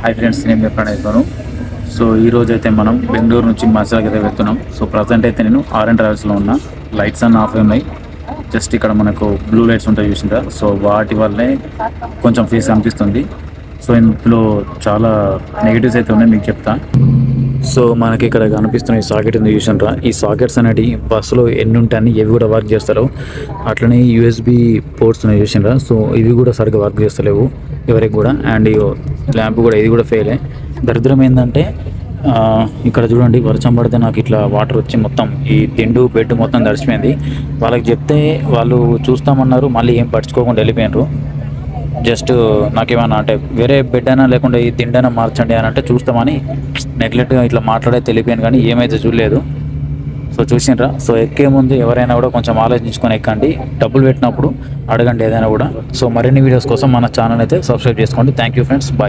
Hi friends, నేను ఎప్పుడైనా అయిపోయాను. సో ఈరోజు అయితే మనం బెంగళూరు నుంచి మసాలాకి అయితే వెళ్తున్నాం. సో ప్రజెంట్ అయితే నేను ఆర్ఎన్ ట్రావెల్స్లో ఉన్నా. లైట్స్ అన్నీ ఆఫ్ ఉన్నాయి. జస్ట్ ఇక్కడ మనకు బ్లూ లైట్స్ ఉంటాయి చూసిందా. సో వాటి వల్లే కొంచెం ఫేస్ అనిపిస్తుంది. సో ఇందులో చాలా నెగిటివ్స్ అయితే ఉన్నాయి, మీకు చెప్తా. సో మనకి ఇక్కడ కనిపిస్తున్న ఈ సాకెట్ ఉంది చూసినరా. ఈ సాకెట్స్ అనేవి బస్సులో ఎన్ని ఉంటాయని ఇవి కూడా వర్క్ చేస్తారు. అట్లనే యూఎస్బి పోర్ట్స్ ఉన్నాయి చూసినరా. సో ఇవి కూడా సరిగ్గా వర్క్ చేస్తలేవు ఎవరికి కూడా. అండ్ ల్యాంప్ కూడా ఇది కూడా ఫెయిలే. దరిద్రం ఏంటంటే ఇక్కడ చూడండి, వర్షం పడితే నాకు ఇట్లా వాటర్ వచ్చి మొత్తం ఈ దిండు బెడ్ మొత్తం తడిచిపోయింది. వాళ్ళకి చెప్తే వాళ్ళు చూస్తామన్నారు, మళ్ళీ ఏం పట్టించుకోకుండా వెళ్ళిపోయినారు. జస్ట్ నాకేమన్నా అంటే వేరే బెడ్ అయినా లేకుండా ఈ దిండైనా మార్చండి అని అంటే చూస్తామని నెగ్లెక్ట్గా ఇట్లా మాట్లాడే తెలిపాను, కానీ ఏమైతే చూడలేదు. సో చూసినరా. సో ఎక్కే ముందు ఎవరైనా కూడా కొంచెం ఆలోచించుకొని ఎక్కండి. డబ్బులు పెట్టినప్పుడు అడగండి ఏదైనా కూడా. సో మరిన్ని వీడియోస్ కోసం మన ఛానల్ అయితే సబ్స్క్రైబ్ చేసుకోండి. Thank you friends, bye.